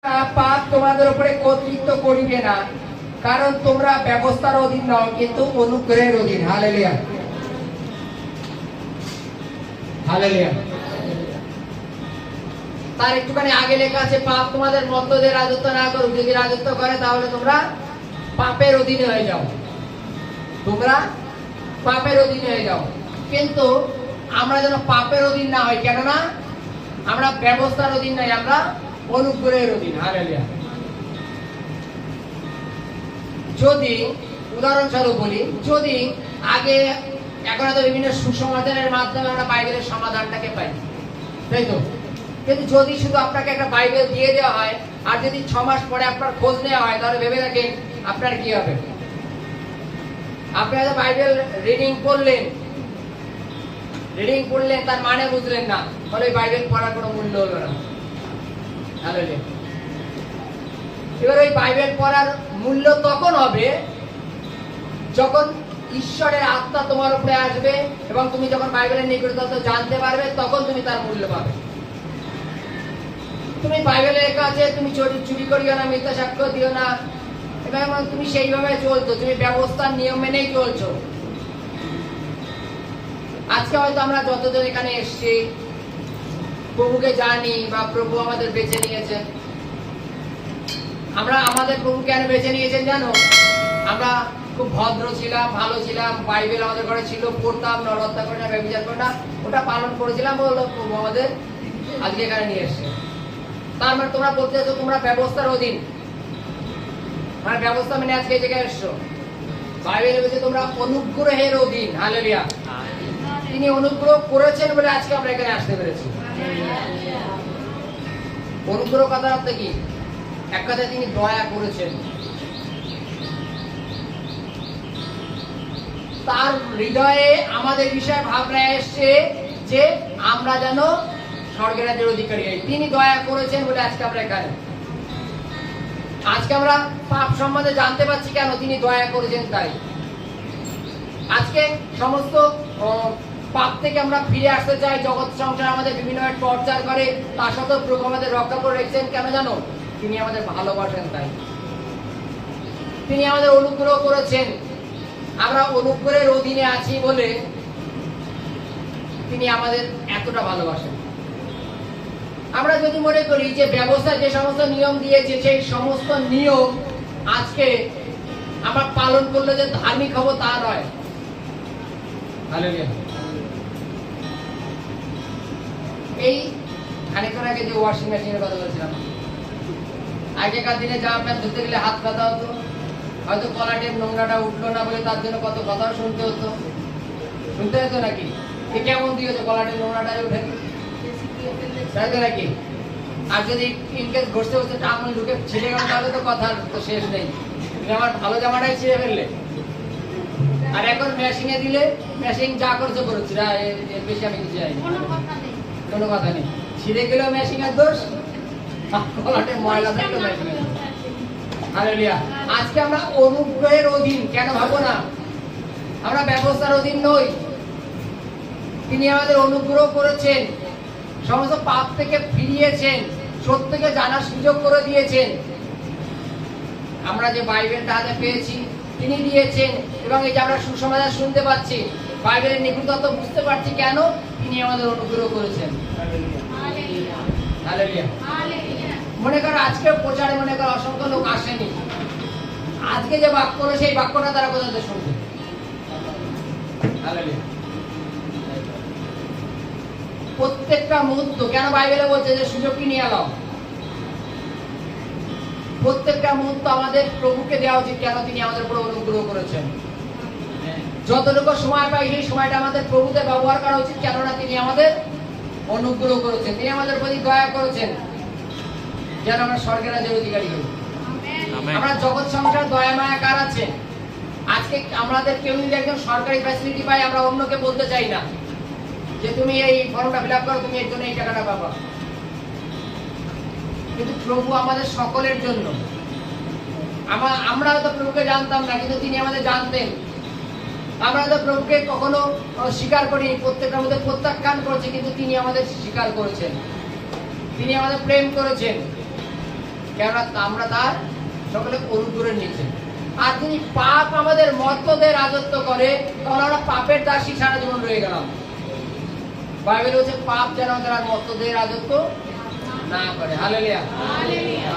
পাপ তোমাদের উপরে কর্তৃত্ব করিবে না, কারণ তোমরা ব্যবস্থার অধীন নও, কিন্তু অনুগ্রহের অধীন। Hallelujah, hallelujah. তার একটুখানি আগে লেখা আছে, পাপ তোমাদের মধ্য দিয়ে রাজত্ব না করুক। যদি রাজত্ব করে তাহলে তোমরা পাপের অধীনে হয়ে যাও, তোমরা পাপের অধীনে হয়ে যাও। কিন্তু আমরা যেন পাপের অধীন না হই, কেননা আমরা ব্যবস্থার অধীন নাই, আমরা অনুগ্রহের অধীন। হালেলুয়া। যদি উদাহরণস্বরূপ বলি, যদি আগে এখন তো বিভিন্ন সুসমাধানের মাধ্যমে আমরা বাইবেলের সমাধানটাকে পাই, তাই তো? কিন্তু যদি শুধু আপনাকে একটা বাইবেল দিয়ে দেওয়া হয় আর যদি 6 মাস পরে আপনার খোঁজ নেওয়া হয়, তাহলে ভেবে দেখেন আপনার কি হবে। আপনি হয়তো বাইবেল রিডিং পড়লেন, তার মানে বুঝলেন না, ফলে বাইবেল পড়ার কোনো মূল্য হলো না। হালেলুয়া। এবার ওই বাইবেল পড়ার মূল্য তখন হবে যখন ঈশ্বরের আত্মা তোমার উপরে আসবে এবং তুমি যখন বাইবেলের নিকটতম জানতে পারবে, তখন তুমি তার মূল্য পাবে। তুমি বাইবেলের কাছে তুমি চুরি করিও না, মিথ্যা সাক্ষ্য দিও না, এবং তুমি সেইভাবে চলছো, তুমি ব্যবস্থার নিয়ম মেনেই চলছো। আজকে হয়তো আমরা যতজন এখানে এসছি প্রভুকে জানি বা প্রভু আমাদের বেছে নিয়েছে। আমরা আমাদের প্রভু কেন বেছে নিয়েছেন জানো? আমরা খুব ভদ্র ছিলাম, ভালো ছিলাম, বাইবেল আমাদের ঘরে ছিল, পড়তাম, নরহত্যা করে না, ব্যভিচার করে না, ওটা পালন করেছিলাম বলে প্রভু আমাদের আজকে এখানে নিয়ে এসছে। তার মানে তোমরা বলতে চাচ্ছ তোমরা ব্যবস্থার অধীন, মানে ব্যবস্থা মেনে আজকে এই জায়গায় এসছো। বাইবেল বলছে তোমরা অনুগ্রহের অধীন। হালেলুয়া। তিনি অনুগ্রহ করেছেন বলে আজকে আমরা এখানে আসতে পেরেছি। অনুগ্রহ কথার অর্থ কি? এক কথায় তিনি দয়া করেছেন। তার হৃদয়ে আমাদের বিষয়ে ভাবনা এসছে যে আমরা যেন স্বর্গের রাজ্যের অধিকারী হই। তিনি দয়া করেছেন বলে আজকে আমরা এখানে। আজকে আমরা পাপ সম্বন্ধে জানতে পারছি কেন? তিনি দয়া করেছেন তাই। আজকে সমস্ত পাপ থেকে আমরা ফিরে আসতে চাই। জগৎ সংসার আমাদের বিভিন্নভাবে টর্চার করে, তার সত্ত্বেও প্রভু আমাদের রক্ষা করে রেখেছেন কেন জানো? তিনি আমাদের ভালোবাসেন তাই। তিনি আমাদের অনুগ্রহ করেছেন। আমরা অনুগ্রহের অধীনে আছি বলে তিনি আমাদের এতটা ভালোবাসেন। আমরা যদি মনে করি যে ব্যবস্থা যে সমস্ত নিয়ম দিয়েছে সেই সমস্ত নিয়ম আজকে আমরা পালন করলে যে ধার্মিক হব তা নয়। হালেলুয়া। এই খানিকক্ষণ আগে যে ওয়াশিং মেশিনের কথা বলছিলাম, আগেকার দিনে জামা প্যান্ট ধুতে গেলে হাত ব্যথা হতো, হয়তো কলাটের নোংরাটা উঠলো না বলে তার জন্য কত কথাও শুনতে হতো নাকি? কেমন দিয়েছে কলাটের নোংরাটা উঠে, তাই তো নাকি? আর যদি ইনকেস ঘষতে ঘষতে আঙুল ঢুকে ছিঁড়ে গেল তাহলে তো কথার তো শেষ নেই। তুমি আমার ভালো জামাটাই ছিঁড়ে ফেললে। আর এখন মেশিনে দিলে মেশিন যা করছে করেছি, এর বেশি আমি কিছু চাই, কোনো কথা নেই। ছিঁড়ে গেলেও মেশিনের দোষ, কলাটে ময়লা থাকলেও মেশিনের দোষ। হালেলুয়া। আজকে আমরা অনুগ্রহের অধীন কেন ভাবো না? আমরা ব্যবস্থার অধীন নই। তিনি আমাদের অনুগ্রহ করেছেন, সমস্ত পাপ থেকে ফিরিয়েছেন, সত্যকে জানার সুযোগ করে দিয়েছেন। আমরা যে বাইবেলটা হাতে পেয়েছি তিনি দিয়েছেন, এবং এই যে আমরা সুসমাচার শুনতে পাচ্ছি, বাইবেলের নিকটত্ব বুঝতে পারছি কেন? তিনি আমাদের অনুগ্রহ করেছেন। হালেলুয়া। মনে করো আজকে প্রচারে মনে করো অসংখ্য লোক আসেনি, আজকে যে বাক্য হলো সেই বাক্যটা তারা কোথাতে শুনবে? হালেলুয়া। প্রত্যেকটা মুহূর্ত কেন বাইবেলে বলছে যে সুযোগ কি নিয়ে এলাম? প্রত্যেকটা মুহূর্ত আমাদের প্রভুকে দেওয়া উচিত। কেন? তিনি আমাদের উপর অনুগ্রহ করেছেন। যতটুকু সময় পাই সেই সময়টা আমাদের প্রভুতে ব্যবহার করা উচিত, কেননা তিনি আমাদের অনুগ্রহ করেছেন, তিনি আমাদের প্রতি দয়া করেছেন, যেন আমরা স্বর্গের রাজ্যের অধিকারী হই। আমরা জগৎ সংসার দয়া মায়া কার আছে? আজকে আমাদের কেউ যদি একজন সরকারি ফ্যাসিলিটি পাই, আমরা অন্যকে বলতে চাই না যে তুমি এই ফর্মটা ফিল আপ করো, তুমি এর জন্য এই টাকাটা পাবা। কিন্তু প্রভু আমাদের সকলের জন্য। আমরা হয়তো প্রভুকে জানতাম না, কিন্তু তিনি আমাদের জানতেন। আমরা হয়তো প্রভুকে কখনো স্বীকার করিনি, প্রত্যেকটার মধ্যে প্রত্যাখ্যান করেছি, কিন্তু তিনি আমাদের স্বীকার করেছেন, তিনি আমাদের প্রেম করেছেন। কেননা আমরা তার সকলে অনুগ্রহে নিয়েছেন। আর যদি পাপ আমাদের মর্তদের রাজত্ব করে তাহলে আমরা পাপের দাসী সারা জীবন রয়ে গেলাম। বাইবেল বলছে পাপ যেন আমাদের আর মর্তদের রাজত্ব না করে। Hallelujah, hallelujah.